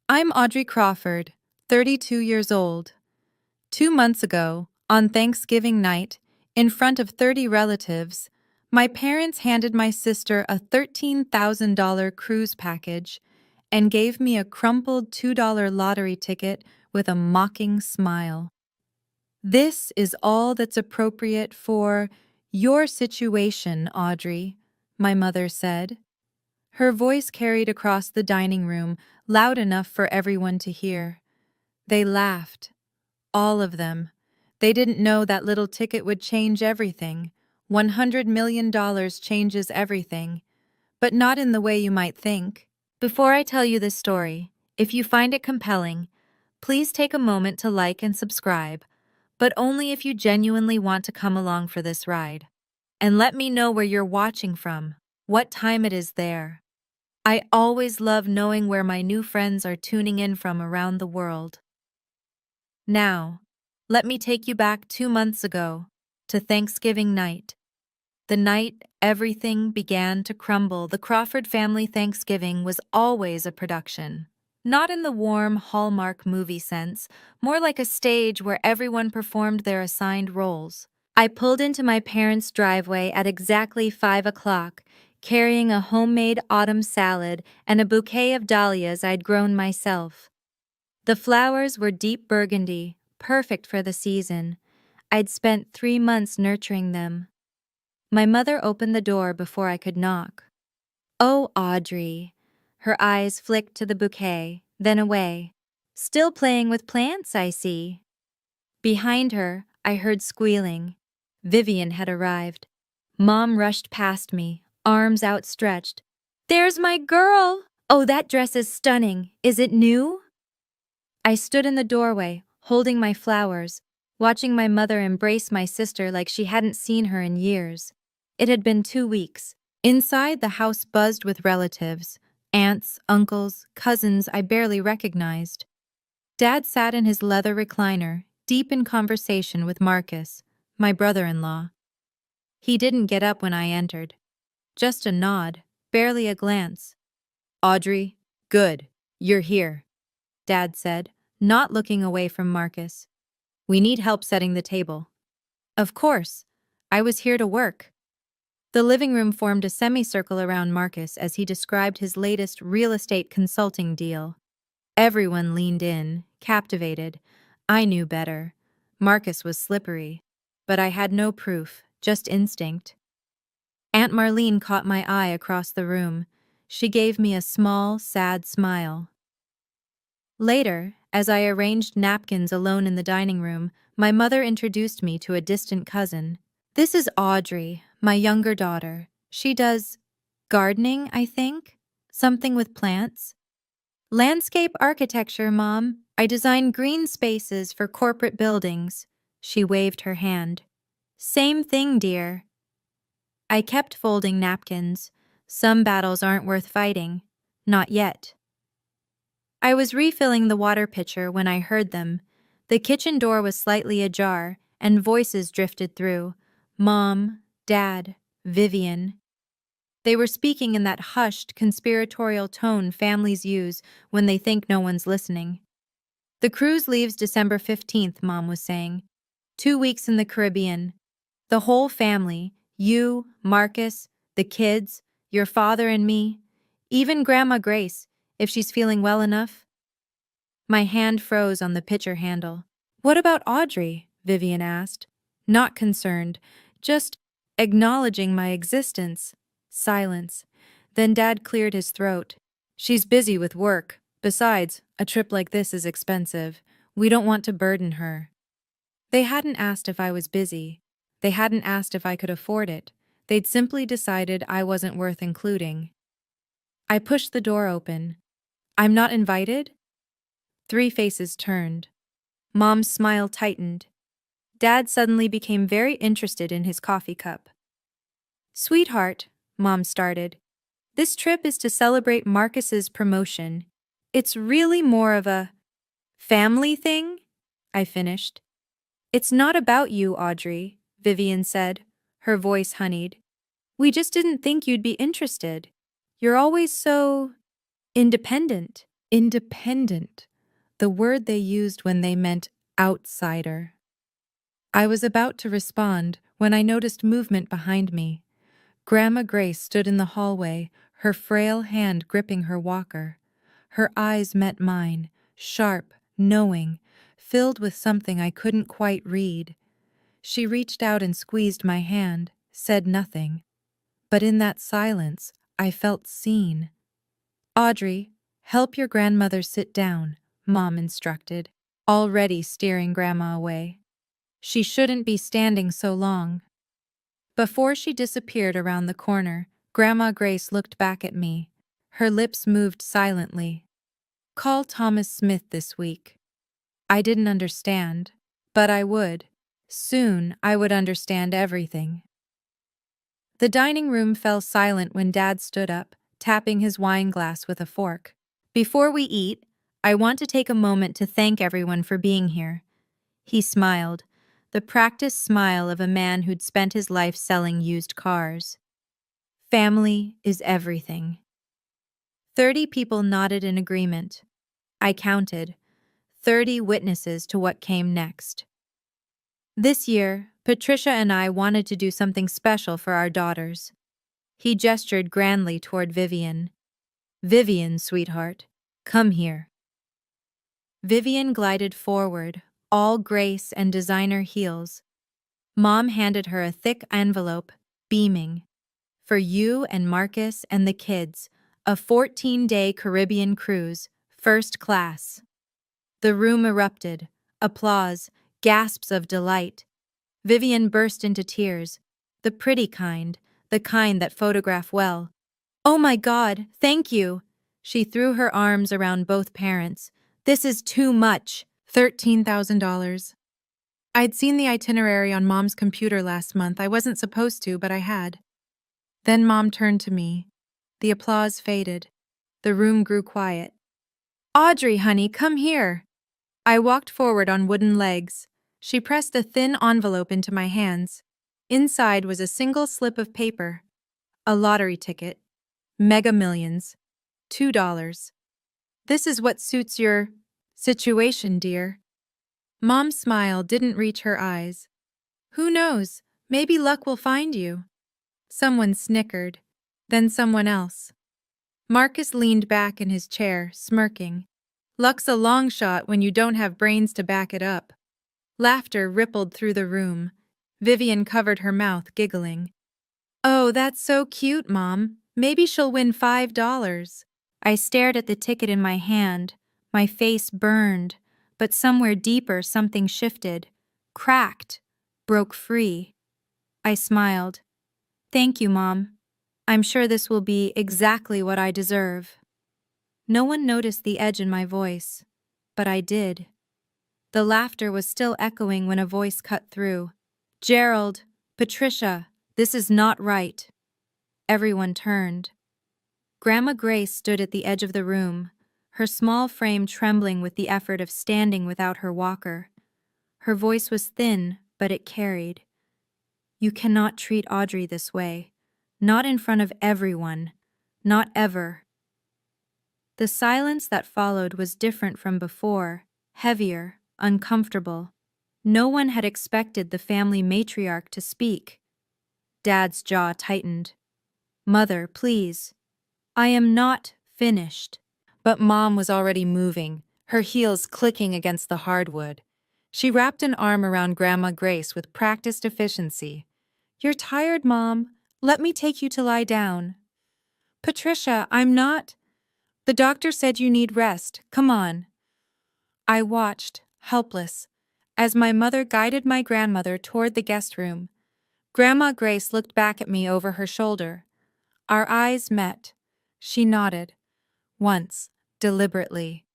I'm Audrey Crawford, 32 years old. 2 months ago, on Thanksgiving night, in front of 30 relatives, my parents handed my sister a $13,000 cruise package and gave me a crumpled $2 lottery ticket with a mocking smile. This is all that's appropriate for your situation, Audrey, my mother said. Her voice carried across the dining room, loud enough for everyone to hear. They laughed. All of them. They didn't know that little ticket would change everything. $100 million changes everything. But not in the way you might think. Before I tell you this story, if you find it compelling, please take a moment to like and subscribe, but only if you genuinely want to come along for this ride. And let me know where you're watching from, what time it is there. I always love knowing where my new friends are tuning in from around the world. Now, let me take you back 2 months ago, to Thanksgiving night. The night everything began to crumble. The Crawford family Thanksgiving was always a production. Not in the warm Hallmark movie sense, more like a stage where everyone performed their assigned roles. I pulled into my parents' driveway at exactly 5 o'clock, carrying a homemade autumn salad and a bouquet of dahlias I'd grown myself. The flowers were deep burgundy, perfect for the season. I'd spent 3 months nurturing them. My mother opened the door before I could knock. "Oh, Audrey." Her eyes flicked to the bouquet, then away. "Still playing with plants, I see." Behind her, I heard squealing. Vivian had arrived. Mom rushed past me, arms outstretched. "There's my girl! Oh, that dress is stunning. Is it new?" I stood in the doorway, holding my flowers, watching my mother embrace my sister like she hadn't seen her in years. It had been 2 weeks. Inside, the house buzzed with relatives, aunts, uncles, cousins I barely recognized. Dad sat in his leather recliner, deep in conversation with Marcus, my brother-in-law. He didn't get up when I entered. Just a nod, barely a glance. "Audrey, good, you're here," Dad said, not looking away from Marcus. "We need help setting the table." Of course, I was here to work. The living room formed a semicircle around Marcus as he described his latest real estate consulting deal. Everyone leaned in, captivated. I knew better. Marcus was slippery. But I had no proof, just instinct. Aunt Marlene caught my eye across the room. She gave me a small, sad smile. Later, as I arranged napkins alone in the dining room, my mother introduced me to a distant cousin. "This is Audrey, my younger daughter. She does gardening, I think? Something with plants." "Landscape architecture, Mom. I design green spaces for corporate buildings." She waved her hand. "Same thing, dear." I kept folding napkins. Some battles aren't worth fighting. Not yet. I was refilling the water pitcher when I heard them. The kitchen door was slightly ajar, and voices drifted through. Mom, Dad, Vivian. They were speaking in that hushed, conspiratorial tone families use when they think no one's listening. "The cruise leaves December 15th, Mom was saying. 2 weeks in the Caribbean. The whole family, you, Marcus, the kids, your father and me, even Grandma Grace, if she's feeling well enough." My hand froze on the pitcher handle. "What about Audrey?" Vivian asked. Not concerned, just acknowledging my existence. Silence. Then Dad cleared his throat. "She's busy with work. Besides, a trip like this is expensive. We don't want to burden her." They hadn't asked if I was busy. They hadn't asked if I could afford it. They'd simply decided I wasn't worth including. I pushed the door open. "I'm not invited?" 3 faces turned. Mom's smile tightened. Dad suddenly became very interested in his coffee cup. "Sweetheart," Mom started, "this trip is to celebrate Marcus's promotion. It's really more of a family thing," I finished. "It's not about you, Audrey," Vivian said, her voice honeyed. "We just didn't think you'd be interested. You're always so independent." Independent, the word they used when they meant outsider. I was about to respond when I noticed movement behind me. Grandma Grace stood in the hallway, her frail hand gripping her walker. Her eyes met mine, sharp, knowing, filled with something I couldn't quite read. She reached out and squeezed my hand, said nothing. But in that silence, I felt seen. "Audrey, help your grandmother sit down," Mom instructed, already steering Grandma away. "She shouldn't be standing so long." Before she disappeared around the corner, Grandma Grace looked back at me. Her lips moved silently. "Call Thomas Smith this week." I didn't understand, but I would. Soon I would understand everything. The dining room fell silent when Dad stood up, tapping his wine glass with a fork. "Before we eat, I want to take a moment to thank everyone for being here." He smiled, the practiced smile of a man who'd spent his life selling used cars. "Family is everything." 30 people nodded in agreement. I counted. 30 witnesses to what came next. This year, Patricia and I wanted to do something special for our daughters. He gestured grandly toward Vivian. "Vivian, sweetheart, come here." Vivian glided forward, all grace and designer heels. Mom handed her a thick envelope, beaming. "For you and Marcus and the kids, a 14-day Caribbean cruise, first class." The room erupted. Applause, gasps of delight. Vivian burst into tears. The pretty kind, the kind that photograph well. "Oh my God, thank you!" She threw her arms around both parents. "This is too much." $13,000. I'd seen the itinerary on Mom's computer last month. I wasn't supposed to, but I had. Then Mom turned to me. The applause faded. The room grew quiet. "Audrey, honey, come here." I walked forward on wooden legs. She pressed a thin envelope into my hands. Inside was a single slip of paper. A lottery ticket. Mega Millions. $2. "This is what suits your situation, dear." Mom's smile didn't reach her eyes. "Who knows? Maybe luck will find you." Someone snickered. Then someone else. Marcus leaned back in his chair, smirking. "Luck's a long shot when you don't have brains to back it up." Laughter rippled through the room. Vivian covered her mouth, giggling. "Oh, that's so cute, Mom. Maybe she'll win $5. I stared at the ticket in my hand. My face burned, but somewhere deeper something shifted. Cracked. Broke free. I smiled. "Thank you, Mom. I'm sure this will be exactly what I deserve." No one noticed the edge in my voice, but I did. The laughter was still echoing when a voice cut through. "Gerald, Patricia, this is not right." Everyone turned. Grandma Grace stood at the edge of the room, her small frame trembling with the effort of standing without her walker. Her voice was thin, but it carried. "You cannot treat Audrey this way. Not in front of everyone. Not ever." The silence that followed was different from before, heavier, uncomfortable. No one had expected the family matriarch to speak. Dad's jaw tightened. "Mother, please." "I am not finished." But Mom was already moving, her heels clicking against the hardwood. She wrapped an arm around Grandma Grace with practiced efficiency. "You're tired, Mom. Let me take you to lie down." "Patricia, I'm not." "The doctor said you need rest. Come on." I watched, helpless, as my mother guided my grandmother toward the guest room. Grandma Grace looked back at me over her shoulder. Our eyes met. She nodded. Once, deliberately.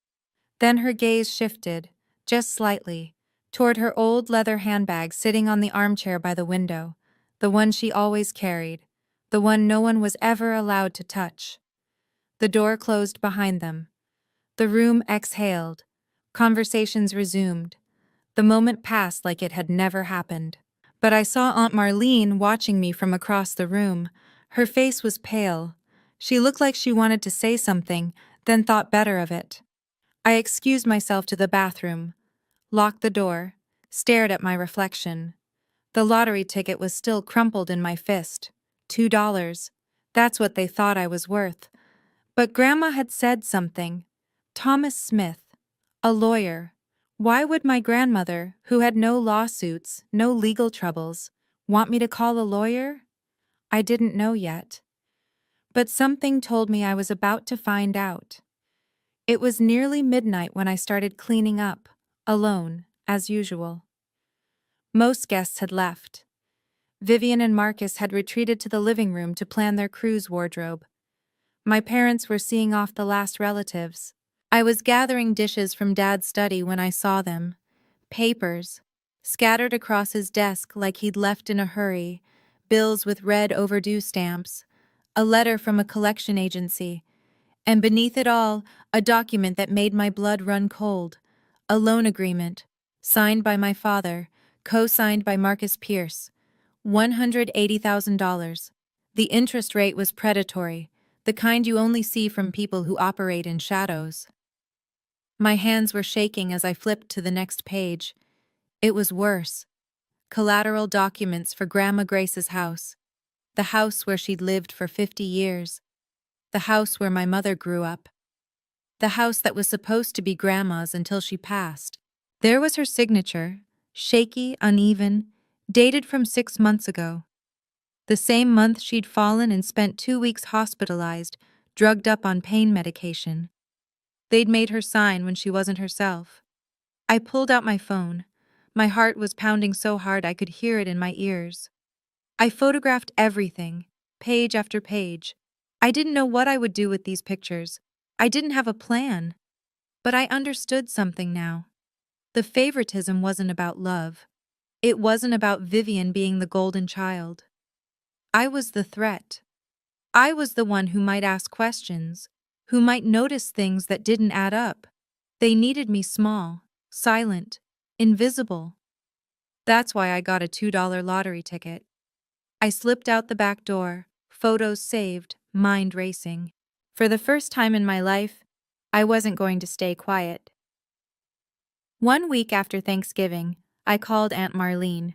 Then her gaze shifted, just slightly, toward her old leather handbag sitting on the armchair by the window, the one she always carried, the one no one was ever allowed to touch. The door closed behind them. The room exhaled. Conversations resumed. The moment passed like it had never happened. But I saw Aunt Marlene watching me from across the room. Her face was pale. She looked like she wanted to say something, then thought better of it. I excused myself to the bathroom, locked the door, stared at my reflection. The lottery ticket was still crumpled in my fist. $2. That's what they thought I was worth. But Grandma had said something. Thomas Smith, a lawyer. Why would my grandmother, who had no lawsuits, no legal troubles, want me to call a lawyer? I didn't know yet. But something told me I was about to find out. It was nearly midnight when I started cleaning up, alone, as usual. Most guests had left. Vivian and Marcus had retreated to the living room to plan their cruise wardrobe. My parents were seeing off the last relatives. I was gathering dishes from Dad's study when I saw them. Papers, scattered across his desk like he'd left in a hurry, bills with red overdue stamps, a letter from a collection agency, and beneath it all, a document that made my blood run cold, a loan agreement, signed by my father, co-signed by Marcus Pierce, $180,000. The interest rate was predatory, the kind you only see from people who operate in shadows. My hands were shaking as I flipped to the next page. It was worse. Collateral documents for Grandma Grace's house. The house where she'd lived for 50 years. The house where my mother grew up. The house that was supposed to be Grandma's until she passed. There was her signature, shaky, uneven, dated from 6 months ago. The same month she'd fallen and spent 2 weeks hospitalized, drugged up on pain medication. They'd made her sign when she wasn't herself. I pulled out my phone. My heart was pounding so hard I could hear it in my ears. I photographed everything, page after page. I didn't know what I would do with these pictures. I didn't have a plan. But I understood something now. The favoritism wasn't about love. It wasn't about Vivian being the golden child. I was the threat. I was the one who might ask questions, who might notice things that didn't add up. They needed me small, silent, invisible. That's why I got a $2 lottery ticket. I slipped out the back door, photos saved, mind racing. For the first time in my life, I wasn't going to stay quiet. 1 week after Thanksgiving, I called Aunt Marlene.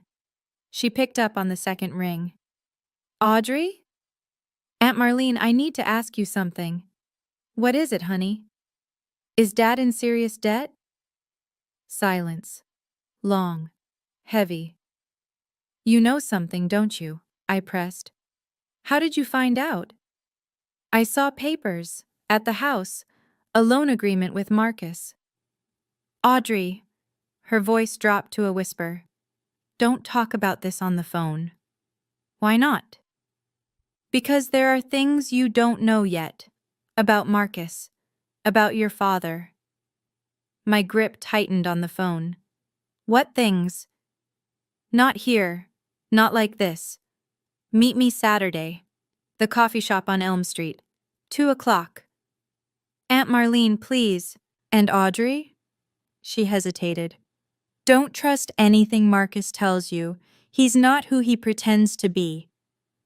She picked up on the second ring. Audrey? Aunt Marlene, I need to ask you something. What is it, honey? Is Dad in serious debt? Silence. Long. Heavy. You know something, don't you? I pressed. How did you find out? I saw papers, at the house, a loan agreement with Marcus. Audrey, her voice dropped to a whisper. Don't talk about this on the phone. Why not? Because there are things you don't know yet. About Marcus. About your father. My grip tightened on the phone. What things? Not here. Not like this. Meet me Saturday. The coffee shop on Elm Street. 2 o'clock. Aunt Marlene, please. And Audrey? She hesitated. Don't trust anything Marcus tells you. He's not who he pretends to be.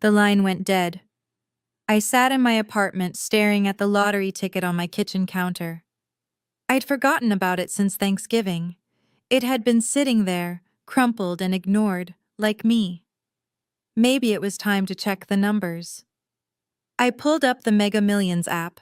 The line went dead. I sat in my apartment staring at the lottery ticket on my kitchen counter. I'd forgotten about it since Thanksgiving. It had been sitting there, crumpled and ignored, like me. Maybe it was time to check the numbers. I pulled up the Mega Millions app,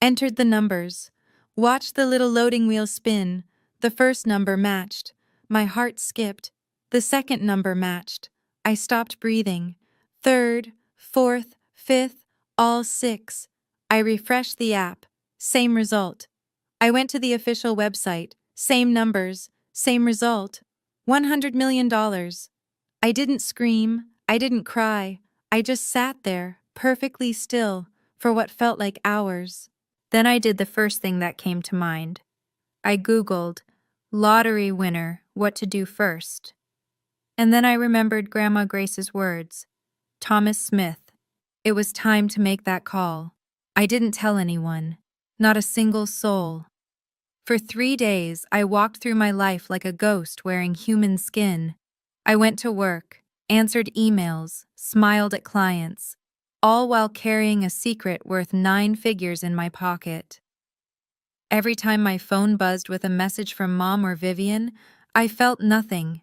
entered the numbers, watched the little loading wheel spin. The first number matched. My heart skipped. The second number matched. I stopped breathing. Third, fourth, fifth, all 6. I refreshed the app. Same result. I went to the official website. Same numbers. Same result. $100 million. I didn't scream. I didn't cry. I just sat there, perfectly still, for what felt like hours. Then I did the first thing that came to mind. I Googled, lottery winner, what to do first. And then I remembered Grandma Grace's words. Thomas Smith. It was time to make that call. I didn't tell anyone. Not a single soul. For 3 days, I walked through my life like a ghost wearing human skin. I went to work, answered emails, smiled at clients, all while carrying a secret worth 9 figures in my pocket. Every time my phone buzzed with a message from Mom or Vivian, I felt nothing.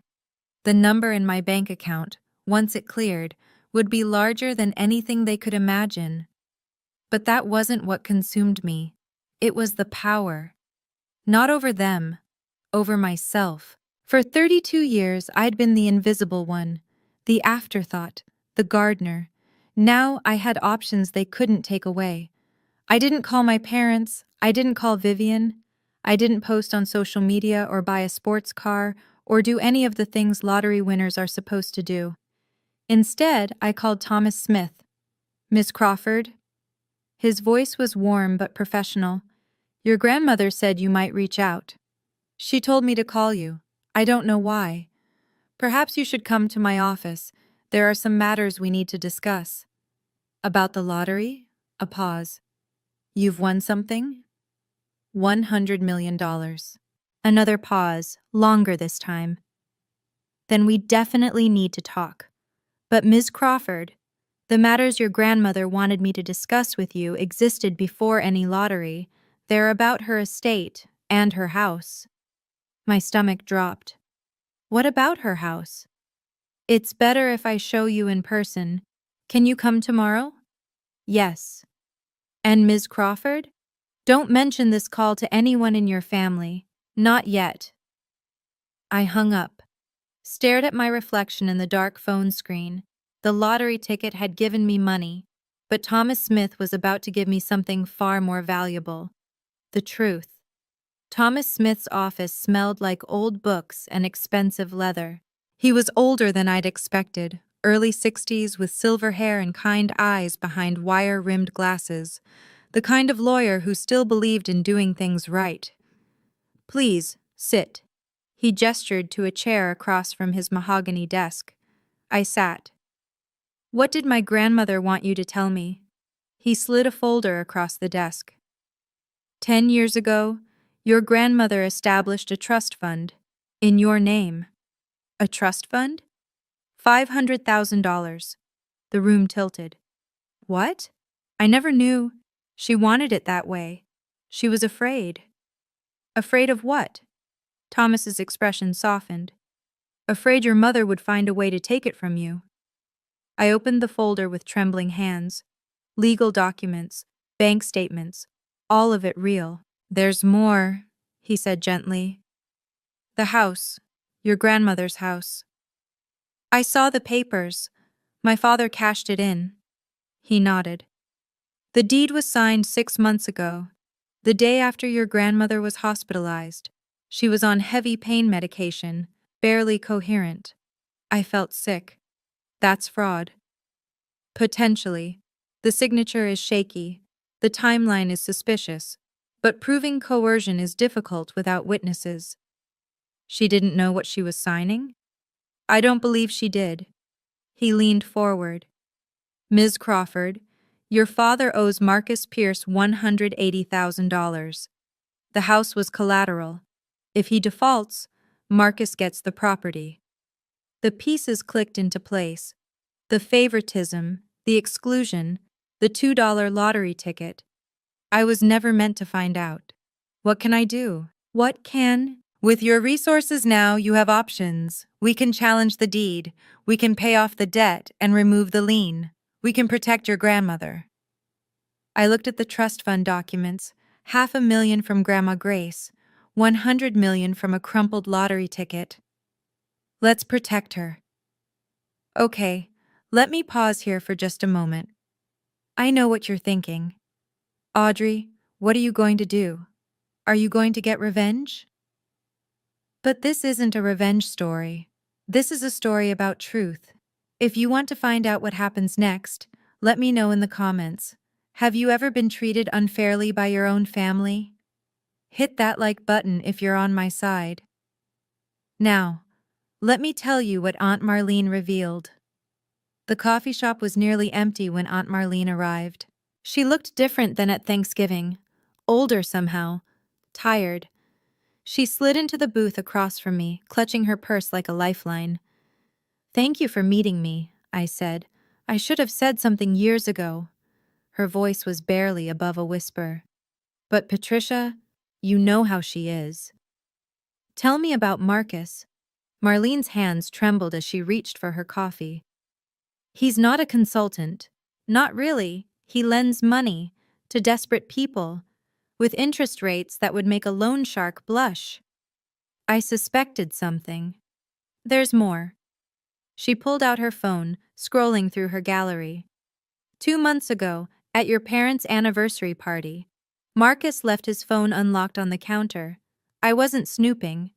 The number in my bank account, once it cleared, would be larger than anything they could imagine. But that wasn't what consumed me. It was the power. Not over them, over myself. For 32 years, I'd been the invisible one, the afterthought, the gardener. Now I had options they couldn't take away. I didn't call my parents, I didn't call Vivian, I didn't post on social media or buy a sports car or do any of the things lottery winners are supposed to do. Instead, I called Thomas Smith. "Miss Crawford?" His voice was warm but professional. "Your grandmother said you might reach out. She told me to call you. I don't know why. Perhaps you should come to my office. There are some matters we need to discuss." "About the lottery?" A pause. "You've won something?" $100 million. Another pause, longer this time. "Then we definitely need to talk. But Ms. Crawford, the matters your grandmother wanted me to discuss with you existed before any lottery. They're about her estate and her house." My stomach dropped. "What about her house?" "It's better if I show you in person. Can you come tomorrow?" "Yes." "And Ms. Crawford? Don't mention this call to anyone in your family. Not yet." I hung up, stared at my reflection in the dark phone screen. The lottery ticket had given me money, but Thomas Smith was about to give me something far more valuable: the truth. Thomas Smith's office smelled like old books and expensive leather. He was older than I'd expected, early 60s with silver hair and kind eyes behind wire-rimmed glasses, the kind of lawyer who still believed in doing things right. "Please, sit." He gestured to a chair across from his mahogany desk. I sat. "What did my grandmother want you to tell me?" He slid a folder across the desk. 10 years ago, your grandmother established a trust fund. In your name." "A trust fund?" $500,000. The room tilted. "What?" "I never knew. She wanted it that way. She was afraid." "Afraid of what?" Thomas's expression softened. "Afraid your mother would find a way to take it from you." I opened the folder with trembling hands. Legal documents, bank statements, all of it real. "There's more," he said gently. "The house, your grandmother's house." I saw the papers. My father cashed it in. He nodded. "The deed was signed 6 months ago, the day after your grandmother was hospitalized. She was on heavy pain medication, barely coherent." I felt sick. "That's fraud." "Potentially. The signature is shaky. The timeline is suspicious. But proving coercion is difficult without witnesses." "She didn't know what she was signing?" "I don't believe she did." He leaned forward. "Ms. Crawford, your father owes Marcus Pierce $180,000. The house was collateral. If he defaults, Marcus gets the property." The pieces clicked into place. The favoritism, the exclusion, the $2 lottery ticket. I was never meant to find out. What can I do? What can? With your resources now, you have options. We can challenge the deed. We can pay off the debt and remove the lien. We can protect your grandmother. I looked at the trust fund documents. $500,000 from Grandma Grace. $100 million from a crumpled lottery ticket. Let's protect her. Okay, let me pause here for just a moment. I know what you're thinking. "Audrey, what are you going to do? Are you going to get revenge?" But this isn't a revenge story. This is a story about truth. If you want to find out what happens next, let me know in the comments. Have you ever been treated unfairly by your own family? Hit that like button if you're on my side. Now, let me tell you what Aunt Marlene revealed. The coffee shop was nearly empty when Aunt Marlene arrived. She looked different than at Thanksgiving, older somehow, tired. She slid into the booth across from me, clutching her purse like a lifeline. "Thank you for meeting me," I said. "I should have said something years ago." Her voice was barely above a whisper. "But Patricia, You know how she is. Tell me about Marcus. Marlene's hands trembled as she reached for her coffee. He's not a consultant. Not really. He lends money to desperate people with interest rates that would make a loan shark blush. I suspected something. There's more. She pulled out her phone, scrolling through her gallery. 2 months ago, at your parents' anniversary party, Marcus left his phone unlocked on the counter. I wasn't snooping.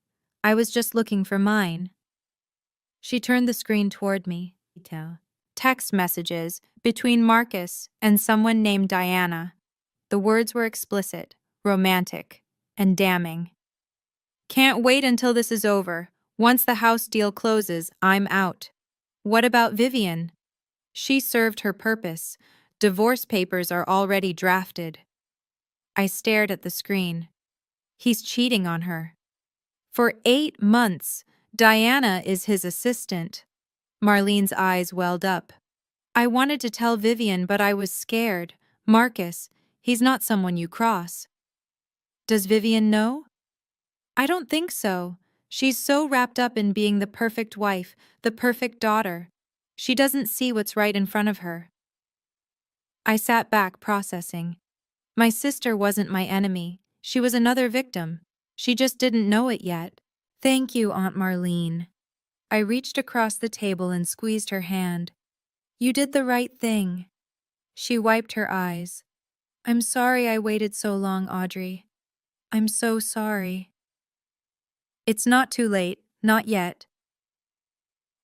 I was just looking for mine. She turned the screen toward me. Text messages between Marcus and someone named Diana. The words were explicit, romantic, and damning. Can't wait until this is over. Once the house deal closes, I'm out. What about Vivian? She served her purpose. Divorce papers are already drafted. I stared at the screen. He's cheating on her. For 8 months, Diana is his assistant. Marlene's eyes welled up. I wanted to tell Vivian, but I was scared. Marcus, he's not someone you cross. Does Vivian know? I don't think so. She's so wrapped up in being the perfect wife, the perfect daughter. She doesn't see what's right in front of her. I sat back, processing. My sister wasn't my enemy. She was another victim. She just didn't know it yet. Thank you, Aunt Marlene. I reached across the table and squeezed her hand. You did the right thing. She wiped her eyes. I'm sorry I waited so long, Audrey. I'm so sorry. It's not too late, not yet.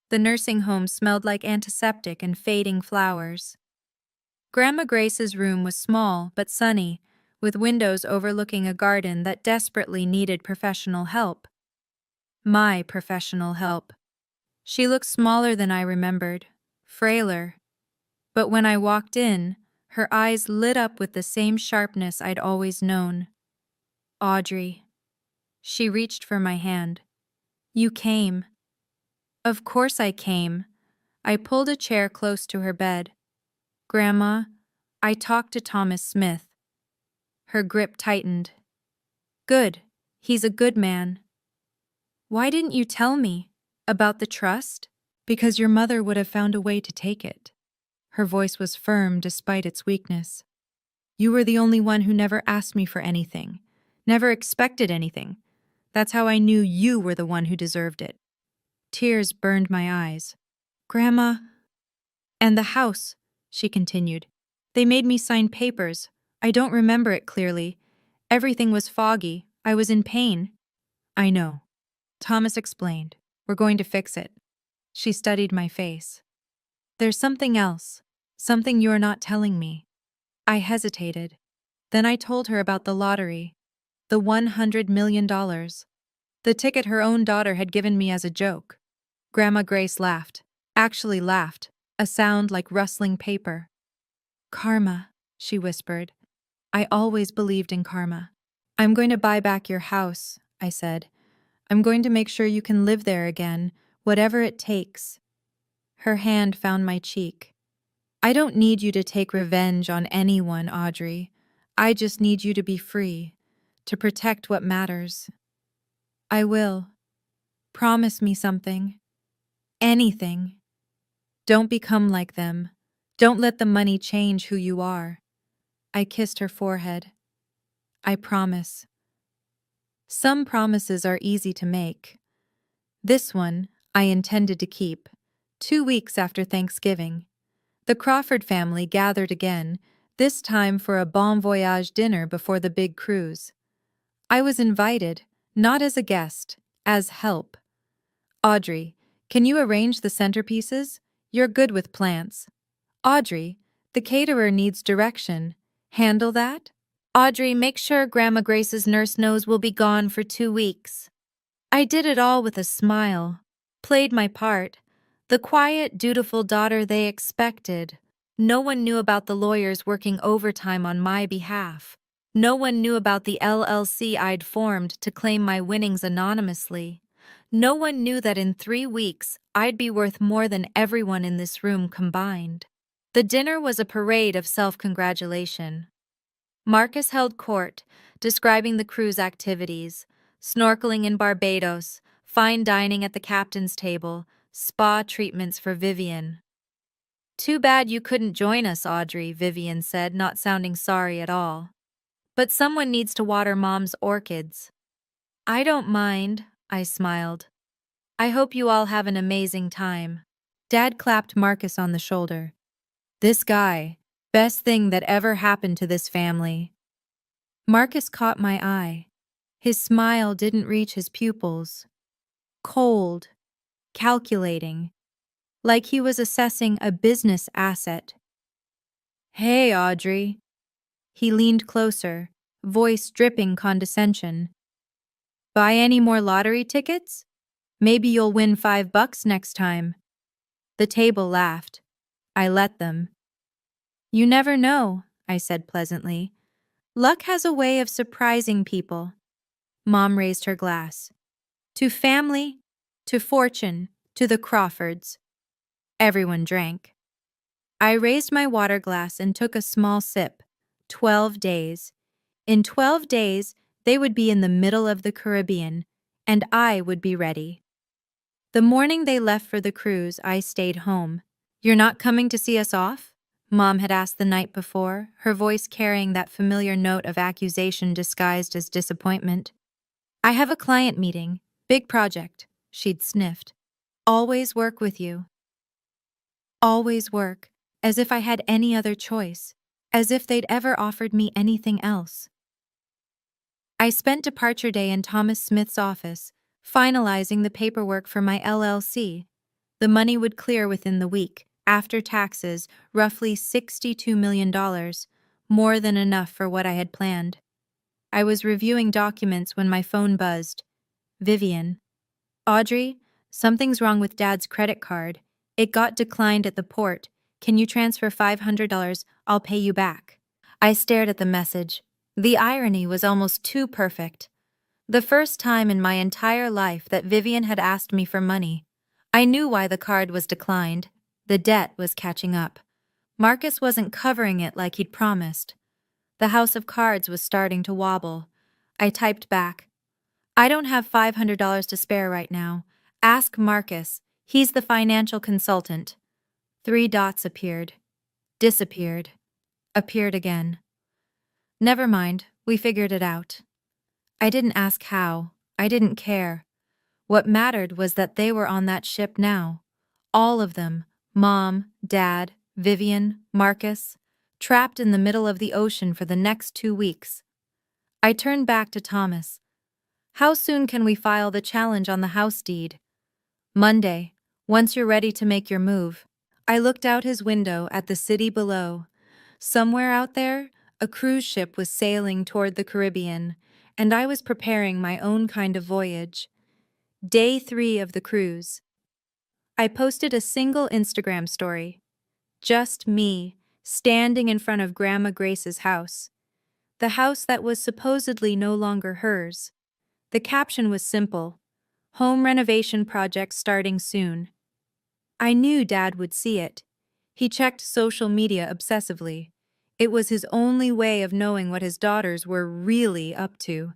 The nursing home smelled like antiseptic and fading flowers. Grandma Grace's room was small but sunny, with windows overlooking a garden that desperately needed professional help. My professional help. She looked smaller than I remembered, frailer. But when I walked in, her eyes lit up with the same sharpness I'd always known. Audrey. She reached for my hand. You came. Of course I came. I pulled a chair close to her bed. Grandma, I talked to Thomas Smith. Her grip tightened. Good. He's a good man. Why didn't you tell me? About the trust? Because your mother would have found a way to take it. Her voice was firm despite its weakness. You were the only one who never asked me for anything, never expected anything. That's how I knew you were the one who deserved it. Tears burned my eyes. Grandma. And the house, she continued. They made me sign papers. I don't remember it clearly. Everything was foggy. I was in pain. I know. Thomas explained. We're going to fix it. She studied my face. There's something else. Something you're not telling me. I hesitated. Then I told her about the lottery. The $100 million. The ticket her own daughter had given me as a joke. Grandma Grace laughed. Actually laughed. A sound like rustling paper. Karma, she whispered. I always believed in karma. I'm going to buy back your house, I said. I'm going to make sure you can live there again, whatever it takes. Her hand found my cheek. I don't need you to take revenge on anyone, Audrey. I just need you to be free, to protect what matters. I will. Promise me something. Anything. Don't become like them. Don't let the money change who you are. I kissed her forehead. I promise. Some promises are easy to make. This one I intended to keep. 2 weeks after Thanksgiving. The Crawford family gathered again, this time for a bon voyage dinner before the big cruise. I was invited, not as a guest, as help. Audrey, can you arrange the centerpieces? You're good with plants. Audrey, the caterer needs direction. Handle that? Audrey, make sure Grandma Grace's nurse knows we'll be gone for 2 weeks. I did it all with a smile. Played my part. The quiet, dutiful daughter they expected. No one knew about the lawyers working overtime on my behalf. No one knew about the LLC I'd formed to claim my winnings anonymously. No one knew that in 3 weeks, I'd be worth more than everyone in this room combined. The dinner was a parade of self-congratulation. Marcus held court, describing the crew's activities: snorkeling in Barbados, fine dining at the captain's table, spa treatments for Vivian. "Too bad you couldn't join us, Audrey," Vivian said, not sounding sorry at all. "But someone needs to water Mom's orchids." "I don't mind," I smiled. "I hope you all have an amazing time." Dad clapped Marcus on the shoulder. "This guy, best thing that ever happened to this family." Marcus caught my eye. His smile didn't reach his pupils. Cold, calculating, like he was assessing a business asset. "Hey, Audrey." He leaned closer, voice dripping condescension. "Buy any more lottery tickets? Maybe you'll win $5 next time." The table laughed. I let them. "You never know," I said pleasantly. "Luck has a way of surprising people." Mom raised her glass. "To family, to fortune, to the Crawfords." Everyone drank. I raised my water glass and took a small sip. 12 days. In 12 days, they would be in the middle of the Caribbean, and I would be ready. The morning they left for the cruise, I stayed home. "You're not coming to see us off?" Mom had asked the night before, her voice carrying that familiar note of accusation disguised as disappointment. "I have a client meeting. Big project," she'd sniffed. "Always work with you." Always work, as if I had any other choice, as if they'd ever offered me anything else. I spent departure day in Thomas Smith's office, finalizing the paperwork for my LLC. The money would clear within the week, after taxes, roughly $62 million, more than enough for what I had planned. I was reviewing documents when my phone buzzed. Vivian. "Audrey, something's wrong with Dad's credit card. It got declined at the port. Can you transfer $500? I'll pay you back." I stared at the message. The irony was almost too perfect. The first time in my entire life that Vivian had asked me for money. I knew why the card was declined. The debt was catching up. Marcus wasn't covering it like he'd promised. The house of cards was starting to wobble. I typed back, "I don't have $500 to spare right now. Ask Marcus. He's the financial consultant." 3 dots appeared. Disappeared. Appeared again. Never mind, we figured it out. I didn't ask how. I didn't care. What mattered was that they were on that ship now. All of them. Mom, Dad, Vivian, Marcus. Trapped in the middle of the ocean for the next 2 weeks. I turned back to Thomas. "How soon can we file the challenge on the house deed?" "Monday, once you're ready to make your move." I looked out his window at the city below. Somewhere out there, a cruise ship was sailing toward the Caribbean, and I was preparing my own kind of voyage. Day 3 of the cruise. I posted a single Instagram story. Just me, standing in front of Grandma Grace's house. The house that was supposedly no longer hers. The caption was simple: "Home renovation project starting soon." I knew Dad would see it. He checked social media obsessively. It was his only way of knowing what his daughters were really up to.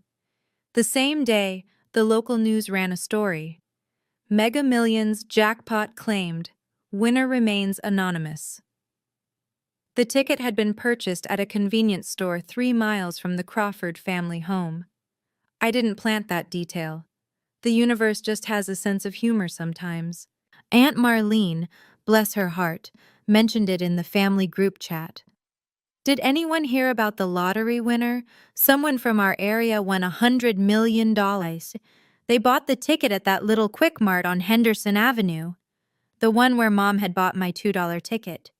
The same day, the local news ran a story. Mega Millions jackpot claimed. Winner remains anonymous. The ticket had been purchased at a convenience store 3 miles from the Crawford family home. I didn't plant that detail. The universe just has a sense of humor sometimes. Aunt Marlene, bless her heart, mentioned it in the family group chat. "Did anyone hear about the lottery winner? Someone from our area won $100 million. They bought the ticket at that little Quick Mart on Henderson Avenue. The one where Mom had bought my $2 ticket."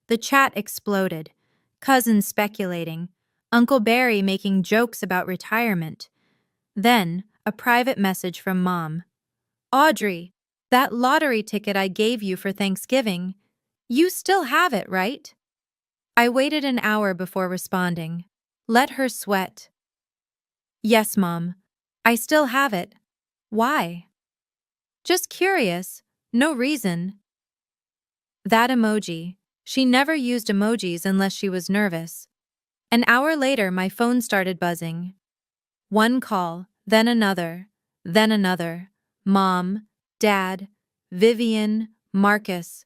The chat exploded. Cousins speculating. Uncle Barry making jokes about retirement. Then, a private message from Mom. "Audrey, that lottery ticket I gave you for Thanksgiving, you still have it, right?" I waited an hour before responding. Let her sweat. "Yes, Mom. I still have it. Why?" "Just curious. No reason." That emoji. She never used emojis unless she was nervous. An hour later, my phone started buzzing. One call, then another, then another. Mom, Dad, Vivian, Marcus.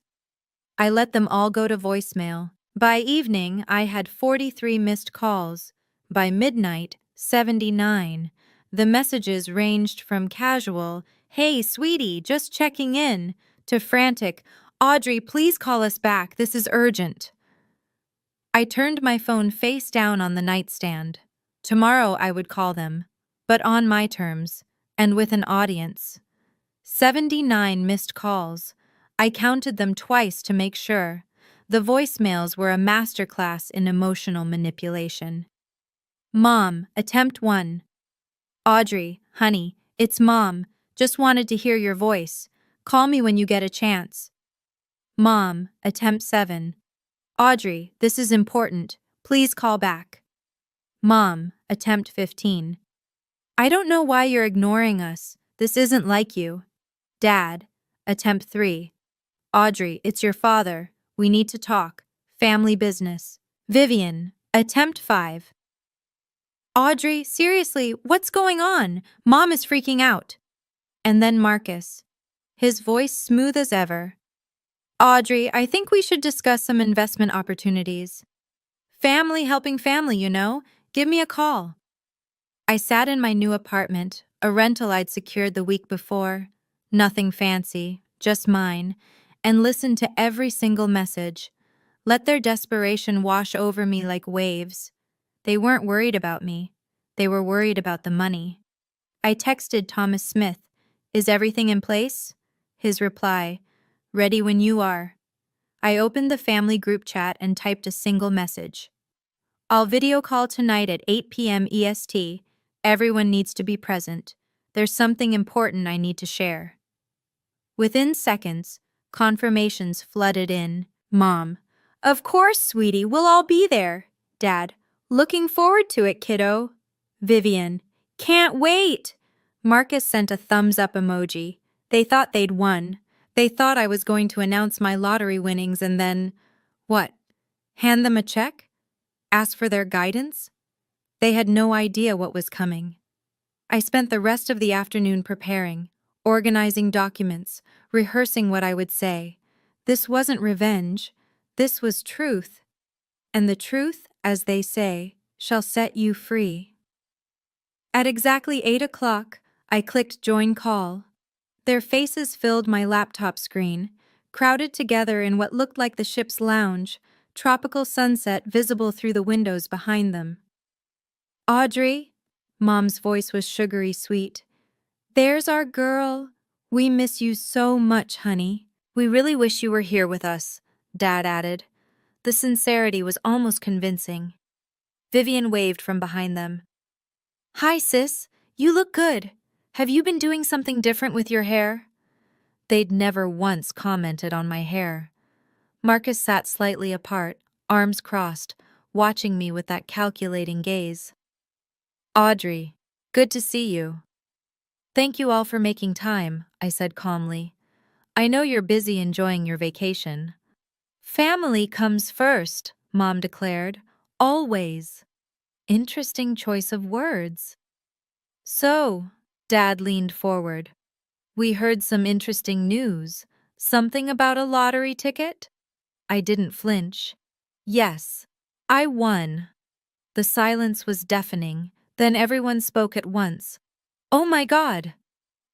I let them all go to voicemail. By evening, I had 43 missed calls. By midnight, 79. The messages ranged from casual, "Hey, sweetie, just checking in," to frantic, "Audrey, please call us back. This is urgent." I turned my phone face down on the nightstand. Tomorrow I would call them, but on my terms, and with an audience. 79 missed calls. I counted them twice to make sure. The voicemails were a masterclass in emotional manipulation. Mom, attempt 1. Audrey, honey, it's Mom. Just wanted to hear your voice. Call me when you get a chance. Mom, attempt 7. Audrey, this is important. Please call back. Mom, attempt 15. I don't know why you're ignoring us. This isn't like you. Dad, attempt 3. Audrey, it's your father. We need to talk. Family business. Vivian, attempt 5. Audrey, seriously, what's going on? Mom is freaking out. And then Marcus, his voice smooth as ever. Audrey, I think we should discuss some investment opportunities. Family helping family, you know. Give me a call. I sat in my new apartment, a rental I'd secured the week before. Nothing fancy, just mine, and listened to every single message. Let their desperation wash over me like waves. They weren't worried about me. They were worried about the money. I texted Thomas Smith, "Is everything in place?" His reply, "Ready when you are." I opened the family group chat and typed a single message. "I'll video call tonight at 8 p.m. EST. Everyone needs to be present. There's something important I need to share." Within seconds, confirmations flooded in. Mom, "Of course, sweetie, we'll all be there." Dad, "Looking forward to it, kiddo." Vivian, "Can't wait." Marcus sent a thumbs up emoji. They thought they'd won. They thought I was going to announce my lottery winnings and then, what? Hand them a check? Ask for their guidance? They had no idea what was coming. I spent the rest of the afternoon preparing, organizing documents, rehearsing what I would say. This wasn't revenge. This was truth. And the truth, as they say, shall set you free. At exactly 8 o'clock, I clicked join call. Their faces filled my laptop screen, crowded together in what looked like the ship's lounge, tropical sunset visible through the windows behind them. Audrey, Mom's voice was sugary sweet. "There's our girl. We miss you so much, honey. We really wish you were here with us," Dad added. The sincerity was almost convincing. Vivian waved from behind them. "Hi, sis. You look good. Have you been doing something different with your hair?" They'd never once commented on my hair. Marcus sat slightly apart, arms crossed, watching me with that calculating gaze. "Audrey, good to see you." "Thank you all for making time," I said calmly. "I know you're busy enjoying your vacation." "Family comes first," Mom declared. "Always." Interesting choice of words. "So," Dad leaned forward, "we heard some interesting news. Something about a lottery ticket?" I didn't flinch. "Yes, I won." The silence was deafening, then everyone spoke at once. "Oh my God!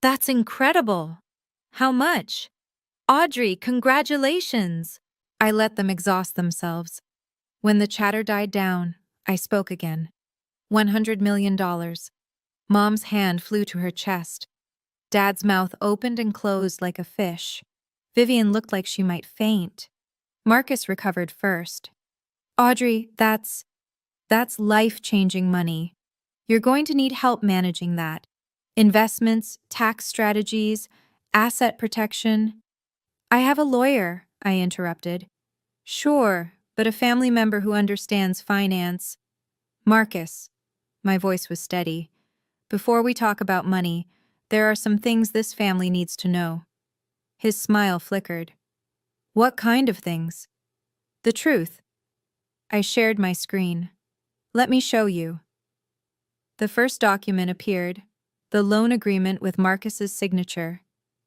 That's incredible! How much?" "Audrey, congratulations!" I let them exhaust themselves. When the chatter died down, I spoke again. $100 million. Mom's hand flew to her chest. Dad's mouth opened and closed like a fish. Vivian looked like she might faint. Marcus recovered first. "Audrey, that's life-changing money. You're going to need help managing that. Investments, tax strategies, asset protection." "I have a lawyer," I interrupted. "Sure, but a family member who understands finance." "Marcus," my voice was steady, "before we talk about money, there are some things this family needs to know." His smile flickered. "What kind of things?" "The truth." I shared my screen. Let me show you. The first document appeared, the loan agreement with Marcus's signature,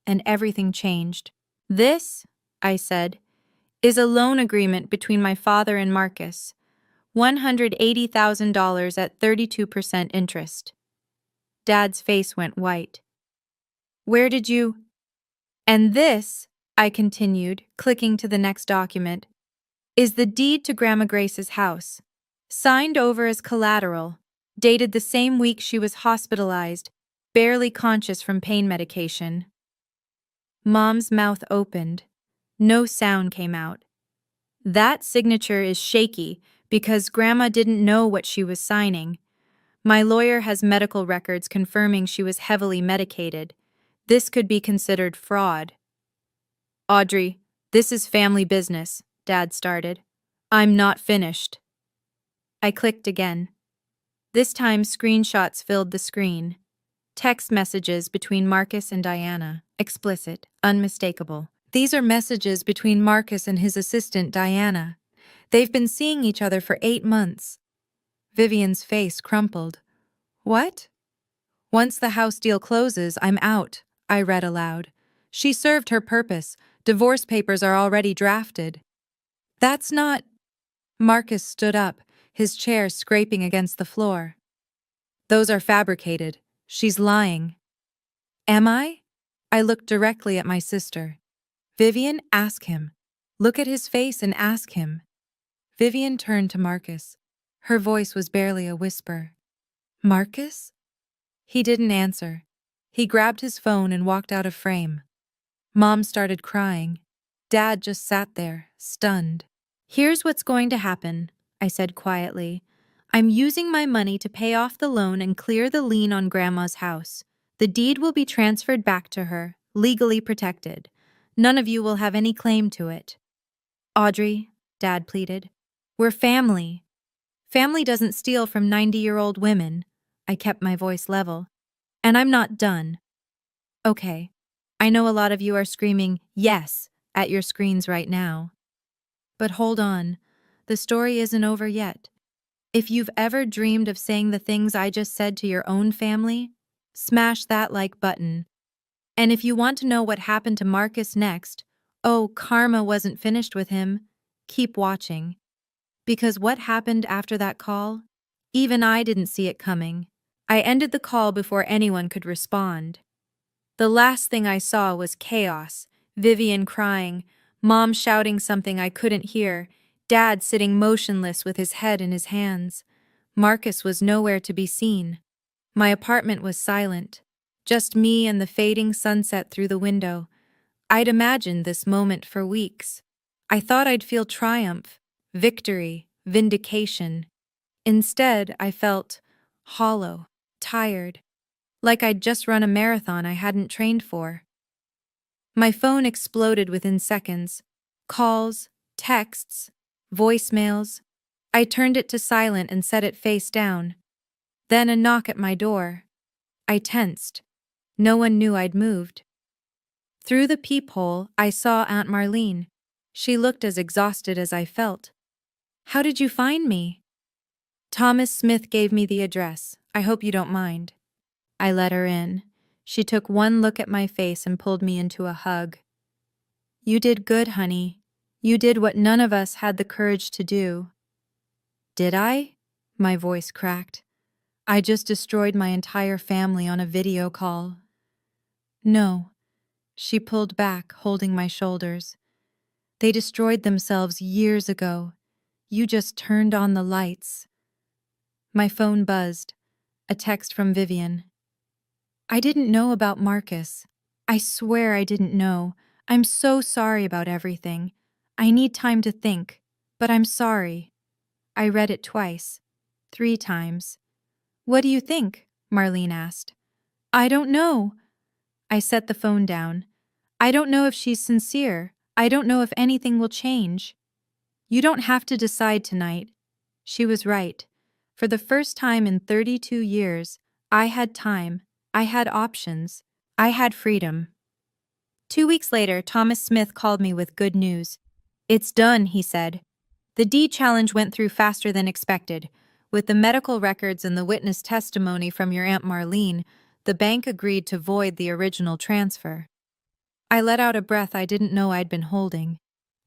and everything changed. This, I said, is a loan agreement between my father and Marcus, $180,000 at 32% interest. Dad's face went white. Where did you? And this, I continued, clicking to the next document, is the deed to Grandma Grace's house, signed over as collateral, dated the same week she was hospitalized, barely conscious from pain medication. Mom's mouth opened. No sound came out. That signature is shaky because Grandma didn't know what she was signing. My lawyer has medical records confirming she was heavily medicated. This could be considered fraud. Audrey, this is family business, Dad started. I'm not finished. I clicked again. This time screenshots filled the screen. Text messages between Marcus and Diana, explicit, unmistakable. These are messages between Marcus and his assistant, Diana. They've been seeing each other for 8 months. Vivian's face crumpled. What? Once the house deal closes, I'm out, I read aloud. She served her purpose. Divorce papers are already drafted. That's not... Marcus stood up, his chair scraping against the floor. Those are fabricated. She's lying. Am I? I looked directly at my sister. Vivian, ask him. Look at his face and ask him. Vivian turned to Marcus. Her voice was barely a whisper. Marcus? He didn't answer. He grabbed his phone and walked out of frame. Mom started crying. Dad just sat there, stunned. Here's what's going to happen, I said quietly. I'm using my money to pay off the loan and clear the lien on Grandma's house. The deed will be transferred back to her, legally protected. None of you will have any claim to it. Audrey, Dad pleaded, we're family. Family doesn't steal from 90-year-old women. I kept my voice level. And I'm not done. Okay, I know a lot of you are screaming, yes, at your screens right now. But hold on, the story isn't over yet. If you've ever dreamed of saying the things I just said to your own family, smash that like button. And if you want to know what happened to Marcus next, oh, karma wasn't finished with him, keep watching. Because what happened after that call? Even I didn't see it coming. I ended the call before anyone could respond. The last thing I saw was chaos, Vivian crying, Mom shouting something I couldn't hear, Dad sitting motionless with his head in his hands. Marcus was nowhere to be seen. My apartment was silent, just me and the fading sunset through the window. I'd imagined this moment for weeks. I thought I'd feel triumph, victory, vindication. Instead, I felt hollow, tired, like I'd just run a marathon I hadn't trained for. My phone exploded within seconds. Calls, texts, voicemails. I turned it to silent and set it face down. Then a knock at my door. I tensed. No one knew I'd moved. Through the peephole, I saw Aunt Marlene. She looked as exhausted as I felt. How did you find me? Thomas Smith gave me the address. I hope you don't mind. I let her in. She took one look at my face and pulled me into a hug. You did good, honey. You did what none of us had the courage to do. Did I? My voice cracked. I just destroyed my entire family on a video call. No. She pulled back, holding my shoulders. They destroyed themselves years ago. You just turned on the lights. My phone buzzed. A text from Vivian. I didn't know about Marcus. I swear I didn't know. I'm so sorry about everything. I need time to think, but I'm sorry. I read it twice, 3 times. What do you think? Marlene asked. I don't know. I set the phone down. I don't know if she's sincere. I don't know if anything will change. You don't have to decide tonight. She was right. For the first time in 32 years, I had time. I had options. I had freedom. 2 weeks later, Thomas Smith called me with good news. It's done, he said. The deed challenge went through faster than expected. With the medical records and the witness testimony from your Aunt Marlene, the bank agreed to void the original transfer. I let out a breath I didn't know I'd been holding.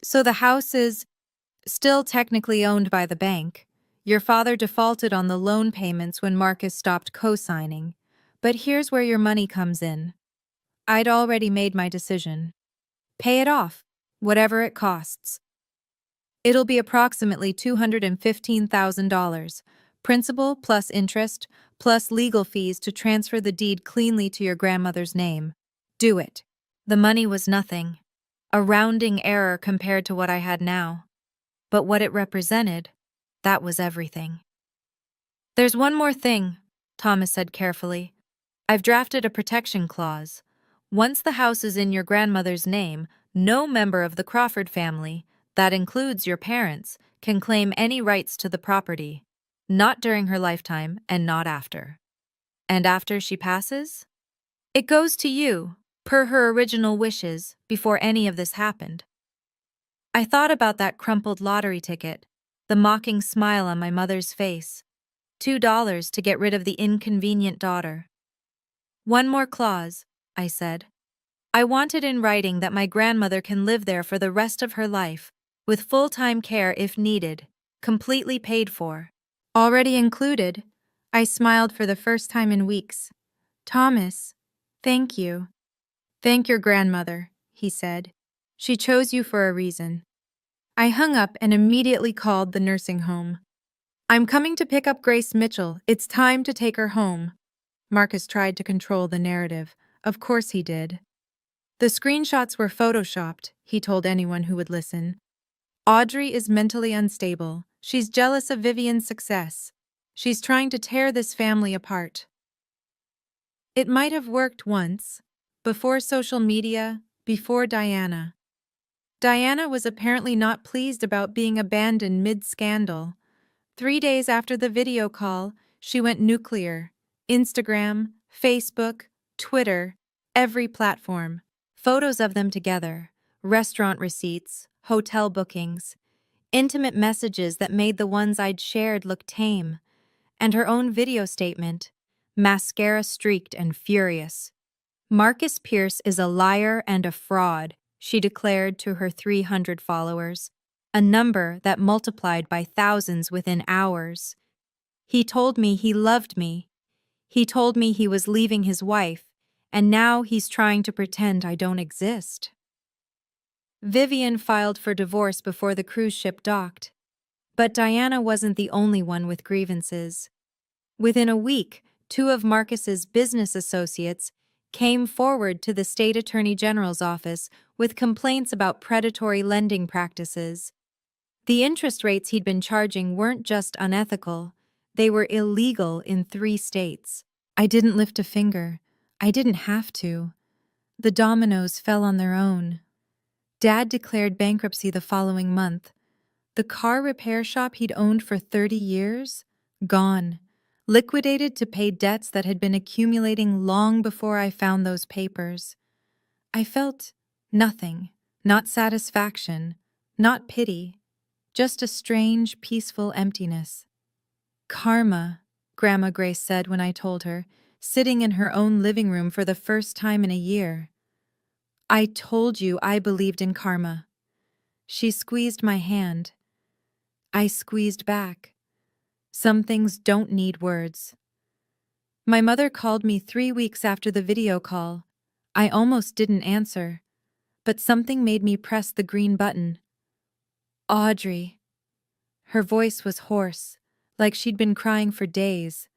So the house is still technically owned by the bank. Your father defaulted on the loan payments when Marcus stopped co-signing. But here's where your money comes in. I'd already made my decision. Pay it off, whatever it costs. It'll be approximately $215,000, principal plus interest, plus legal fees to transfer the deed cleanly to your grandmother's name. Do it. The money was nothing, a rounding error compared to what I had now. But what it represented, that was everything. There's one more thing, Thomas said carefully. I've drafted a protection clause. Once the house is in your grandmother's name, no member of the Crawford family, that includes your parents, can claim any rights to the property. Not during her lifetime and not after. And after she passes? It goes to you, per her original wishes, before any of this happened. I thought about that crumpled lottery ticket, the mocking smile on my mother's face. $2 to get rid of the inconvenient daughter. One more clause, I said. I want it in writing that my grandmother can live there for the rest of her life, with full-time care if needed, completely paid for. Already included, I smiled for the first time in weeks. Thomas, thank you. Thank your grandmother, he said. She chose you for a reason. I hung up and immediately called the nursing home. I'm coming to pick up Grace Mitchell. It's time to take her home. Marcus tried to control the narrative. Of course he did. The screenshots were photoshopped, he told anyone who would listen. Audrey is mentally unstable. She's jealous of Vivian's success. She's trying to tear this family apart. It might have worked once, before social media, before Diana. Diana was apparently not pleased about being abandoned mid-scandal. 3 days after the video call, she went nuclear. Instagram, Facebook, Twitter, every platform. Photos of them together, restaurant receipts, hotel bookings, intimate messages that made the ones I'd shared look tame, and her own video statement, mascara-streaked and furious. Marcus Pierce is a liar and a fraud, she declared to her 300 followers, a number that multiplied by thousands within hours. He told me he loved me. He told me he was leaving his wife, and now he's trying to pretend I don't exist. Vivian filed for divorce before the cruise ship docked. But Diana wasn't the only one with grievances. Within a week, 2 of Marcus's business associates came forward to the state attorney general's office with complaints about predatory lending practices. The interest rates he'd been charging weren't just unethical, they were illegal in 3 states. I didn't lift a finger. I didn't have to. The dominoes fell on their own. Dad declared bankruptcy the following month. The car repair shop he'd owned for 30 years? Gone. Liquidated to pay debts that had been accumulating long before I found those papers. I felt nothing, not satisfaction, not pity, just a strange, peaceful emptiness. Karma, Grandma Grace said when I told her, sitting in her own living room for the first time in a year. I told you I believed in karma. She squeezed my hand. I squeezed back. Some things don't need words. My mother called me 3 weeks after the video call. I almost didn't answer, but something made me press the green button. Audrey. Her voice was hoarse, like she'd been crying for days.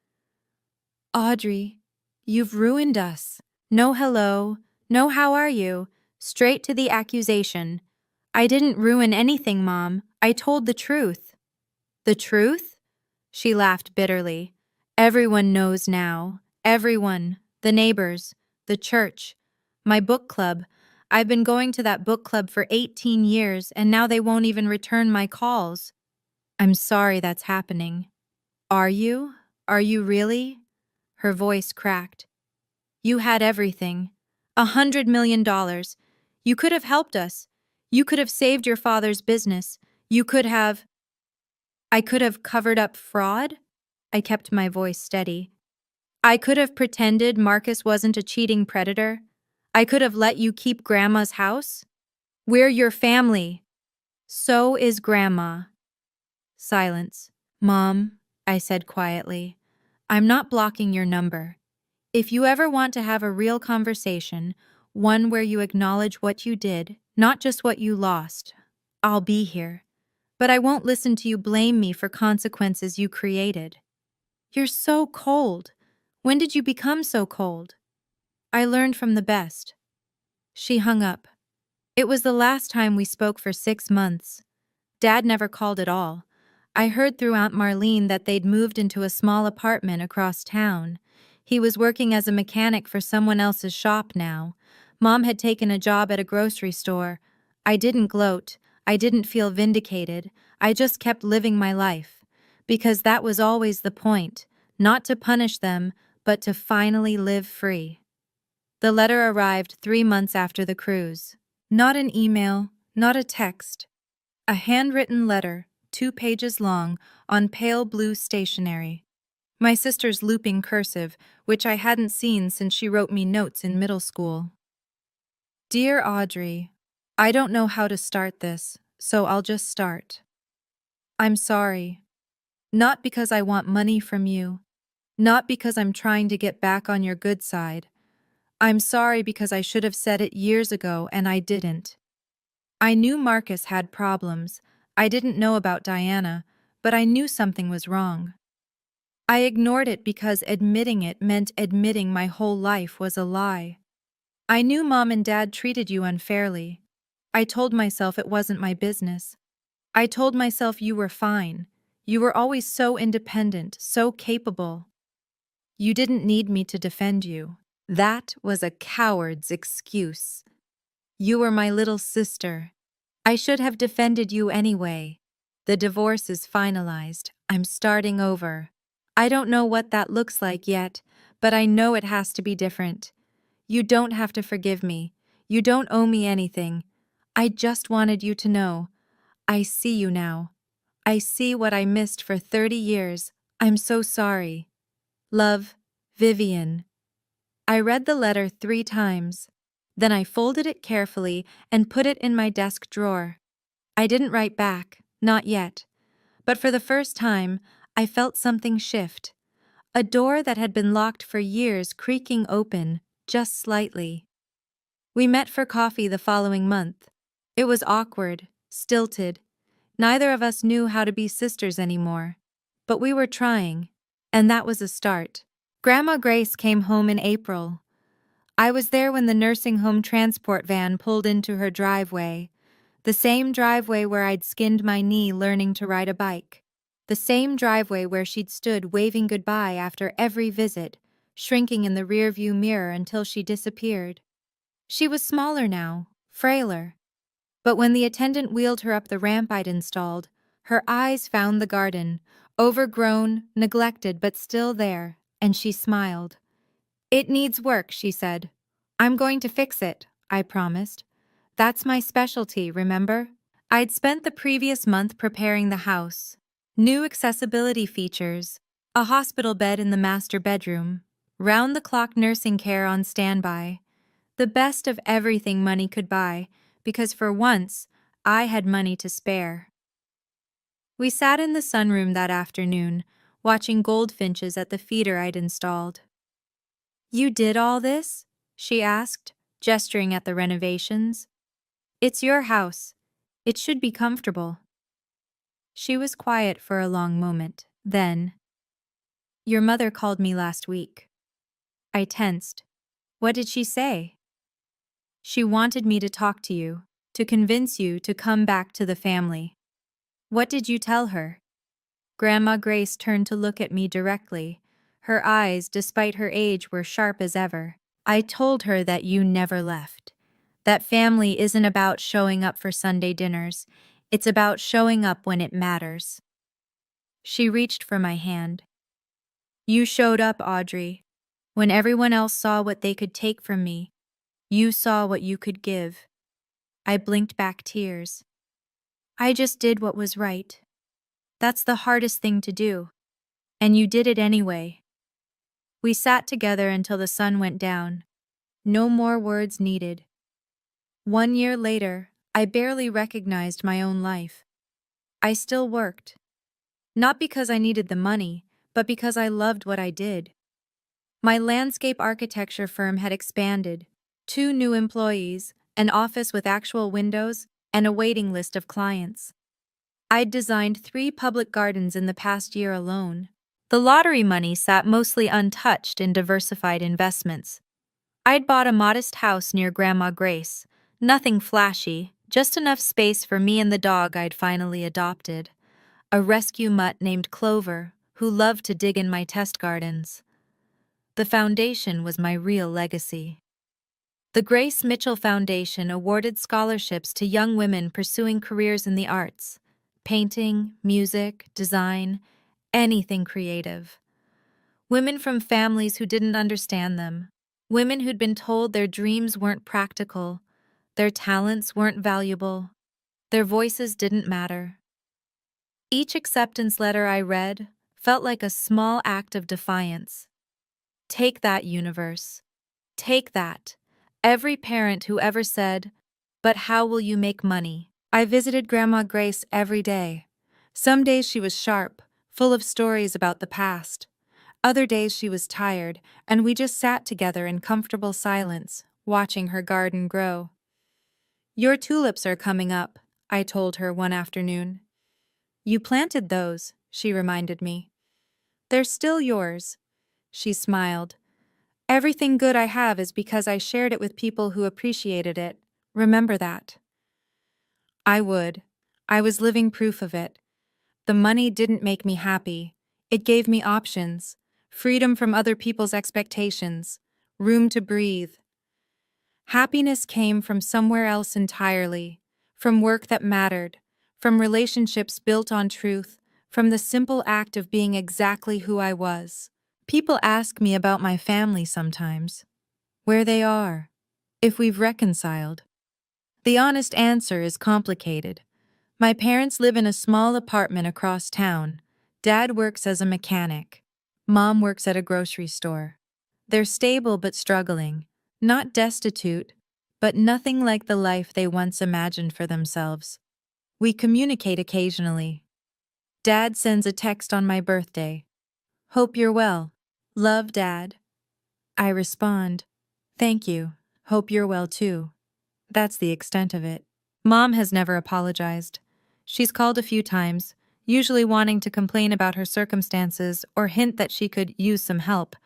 Audrey, you've ruined us. No hello, no how are you, straight to the accusation. I didn't ruin anything, Mom. I told the truth. The truth? She laughed bitterly. Everyone knows now. Everyone. The neighbors. The church. My book club. I've been going to that book club for 18 years, and now they won't even return my calls. I'm sorry that's happening. Are you? Are you really? Her voice cracked. You had everything. $100 million. You could have helped us. You could have saved your father's business. You could have... I could have covered up fraud? I kept my voice steady. I could have pretended Marcus wasn't a cheating predator. I could have let you keep Grandma's house. We're your family. So is Grandma. Silence. Mom, I said quietly, I'm not blocking your number. If you ever want to have a real conversation, one where you acknowledge what you did, not just what you lost, I'll be here. But I won't listen to you blame me for consequences you created. You're so cold. When did you become so cold? I learned from the best. She hung up. It was the last time we spoke for 6 months. Dad never called at all. I heard through Aunt Marlene that they'd moved into a small apartment across town. He was working as a mechanic for someone else's shop now. Mom had taken a job at a grocery store. I didn't gloat. I didn't feel vindicated. I just kept living my life. Because that was always the point. Not to punish them, but to finally live free. The letter arrived 3 months after the cruise. Not an email, not a text. A handwritten letter, 2 pages long, on pale blue stationery. My sister's looping cursive, which I hadn't seen since she wrote me notes in middle school. Dear Audrey, I don't know how to start this, so I'll just start. I'm sorry. Not because I want money from you. Not because I'm trying to get back on your good side. I'm sorry because I should have said it years ago and I didn't. I knew Marcus had problems. I didn't know about Diana, but I knew something was wrong. I ignored it because admitting it meant admitting my whole life was a lie. I knew Mom and Dad treated you unfairly. I told myself it wasn't my business. I told myself you were fine. You were always so independent, so capable. You didn't need me to defend you. That was a coward's excuse. You were my little sister. I should have defended you anyway. The divorce is finalized. I'm starting over. I don't know what that looks like yet, but I know it has to be different. You don't have to forgive me. You don't owe me anything. I just wanted you to know. I see you now. I see what I missed for 30 years. I'm so sorry. Love, Vivian. I read the letter 3 times. Then I folded it carefully and put it in my desk drawer. I didn't write back, not yet. But for the first time, I felt something shift. A door that had been locked for years creaking open, just slightly. We met for coffee the following month. It was awkward, stilted. Neither of us knew how to be sisters anymore. But we were trying, and that was a start. Grandma Grace came home in April. I was there when the nursing home transport van pulled into her driveway. The same driveway where I'd skinned my knee learning to ride a bike. The same driveway where she'd stood waving goodbye after every visit, shrinking in the rearview mirror until she disappeared. She was smaller now, frailer. But when the attendant wheeled her up the ramp I'd installed, her eyes found the garden, overgrown, neglected, but still there, and she smiled. It needs work, she said. I'm going to fix it, I promised. That's my specialty, remember? I'd spent the previous month preparing the house. New accessibility features, a hospital bed in the master bedroom, round-the-clock nursing care on standby. The best of everything money could buy, because for once, I had money to spare. We sat in the sunroom that afternoon, watching goldfinches at the feeder I'd installed. You did all this? She asked, gesturing at the renovations. It's your house. It should be comfortable. She was quiet for a long moment. Then, your mother called me last week. I tensed. What did she say? She wanted me to talk to you, to convince you to come back to the family. What did you tell her? Grandma Grace turned to look at me directly. Her eyes, despite her age, were sharp as ever. I told her that you never left. That family isn't about showing up for Sunday dinners. It's about showing up when it matters. She reached for my hand. You showed up, Audrey. When everyone else saw what they could take from me, you saw what you could give. I blinked back tears. I just did what was right. That's the hardest thing to do. And you did it anyway. We sat together until the sun went down. No more words needed. 1 year later, I barely recognized my own life. I still worked. Not because I needed the money, but because I loved what I did. My landscape architecture firm had expanded. 2 new employees, an office with actual windows, and a waiting list of clients. I'd designed 3 public gardens in the past year alone. The lottery money sat mostly untouched in diversified investments. I'd bought a modest house near Grandma Grace. Nothing flashy, just enough space for me and the dog I'd finally adopted. A rescue mutt named Clover, who loved to dig in my test gardens. The foundation was my real legacy. The Grace Mitchell Foundation awarded scholarships to young women pursuing careers in the arts: painting, music, design, anything creative. Women from families who didn't understand them. Women who'd been told their dreams weren't practical, their talents weren't valuable, their voices didn't matter. Each acceptance letter I read felt like a small act of defiance. Take that, universe. Take that. Every parent who ever said, "But how will you make money?" I visited Grandma Grace every day. Some days she was sharp, full of stories about the past. Other days she was tired, and we just sat together in comfortable silence, watching her garden grow. "Your tulips are coming up," I told her one afternoon. "You planted those," she reminded me. "They're still yours." She smiled. "Everything good I have is because I shared it with people who appreciated it. Remember that." I would. I was living proof of it. The money didn't make me happy. It gave me options, freedom from other people's expectations, room to breathe. Happiness came from somewhere else entirely, from work that mattered, from relationships built on truth, from the simple act of being exactly who I was. People ask me about my family sometimes, where they are, if we've reconciled. The honest answer is complicated. My parents live in a small apartment across town. Dad works as a mechanic. Mom works at a grocery store. They're stable but struggling, not destitute, but nothing like the life they once imagined for themselves. We communicate occasionally. Dad sends a text on my birthday. "Hope you're well. Love, Dad." I respond, "Thank you. Hope you're well too." That's the extent of it. Mom has never apologized. She's called a few times, usually wanting to complain about her circumstances or hint that she could use some help.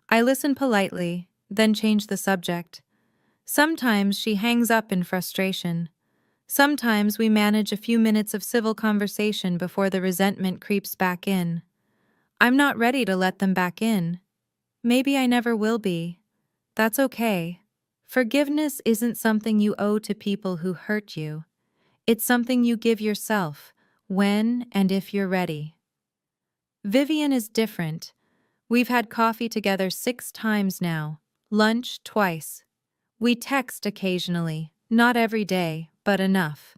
I listen politely, then change the subject. Sometimes she hangs up in frustration. Sometimes we manage a few minutes of civil conversation before the resentment creeps back in. I'm not ready to let them back in. Maybe I never will be. That's okay. Forgiveness isn't something you owe to people who hurt you. It's something you give yourself, when and if you're ready. Vivian is different. We've had coffee together 6 times now, lunch twice. We text occasionally, not every day, but enough.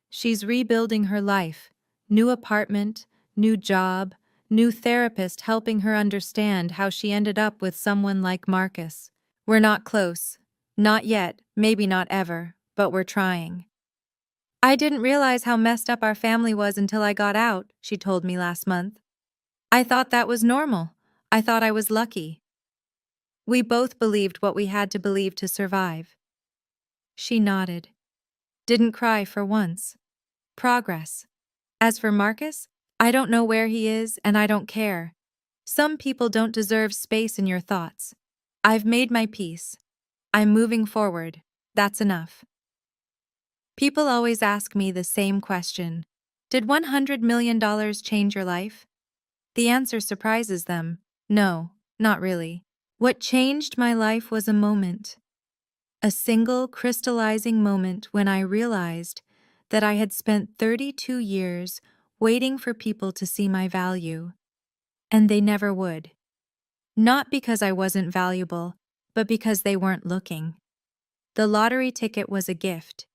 She's rebuilding her life. New apartment, new job, new therapist helping her understand how she ended up with someone like Marcus. We're not close. Not yet, maybe not ever, but we're trying. "I didn't realize how messed up our family was until I got out," she told me last month. "I thought that was normal. I thought I was lucky." We both believed what we had to believe to survive. She nodded. Didn't cry for once. Progress. As for Marcus, I don't know where he is and I don't care. Some people don't deserve space in your thoughts. I've made my peace. I'm moving forward. That's enough. People always ask me the same question. Did $100 million change your life? The answer surprises them. No, not really. What changed my life was a moment. A single crystallizing moment when I realized that I had spent 32 years waiting for people to see my value. And they never would. Not because I wasn't valuable, but because they weren't looking. The lottery ticket was a gift.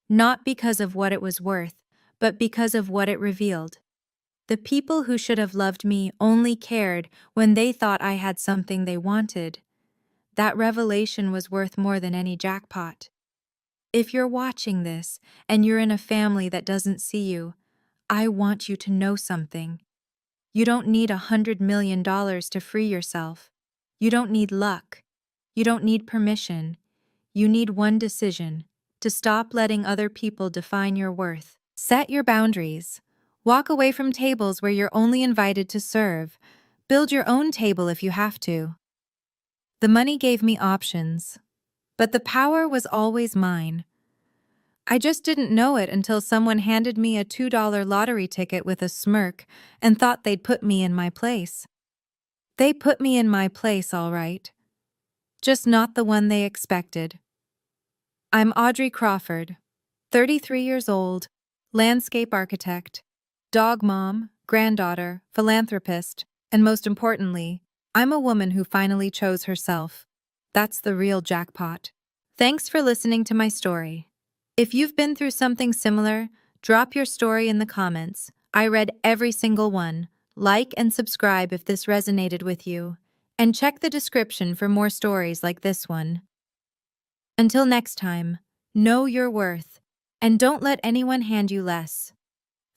Not because of what it was worth, but because of what it revealed. The people who should have loved me only cared when they thought I had something they wanted. That revelation was worth more than any jackpot. If you're watching this and you're in a family that doesn't see you, I want you to know something. You don't need $100 million to free yourself. You don't need luck. You don't need permission. You need one decision: to stop letting other people define your worth. Set your boundaries. Walk away from tables where you're only invited to serve. Build your own table if you have to. The money gave me options, but the power was always mine. I just didn't know it until someone handed me a $2 lottery ticket with a smirk and thought they'd put me in my place. They put me in my place, all right. Just not the one they expected. I'm Audrey Crawford, 33 years old, landscape architect, dog mom, granddaughter, philanthropist, and most importantly, I'm a woman who finally chose herself. That's the real jackpot. Thanks for listening to my story. If you've been through something similar, drop your story in the comments. I read every single one. Like and subscribe if this resonated with you. And check the description for more stories like this one. Until next time, know your worth, and don't let anyone hand you less.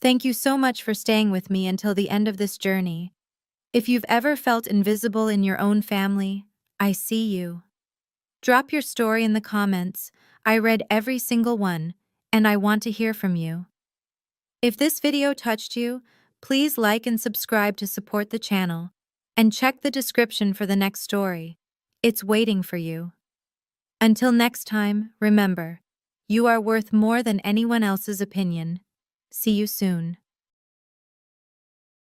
Thank you so much for staying with me until the end of this journey. If you've ever felt invisible in your own family, I see you. Drop your story in the comments. I read every single one, and I want to hear from you. If this video touched you, please like and subscribe to support the channel, and check the description for the next story. It's waiting for you. Until next time, remember, you are worth more than anyone else's opinion. See you soon.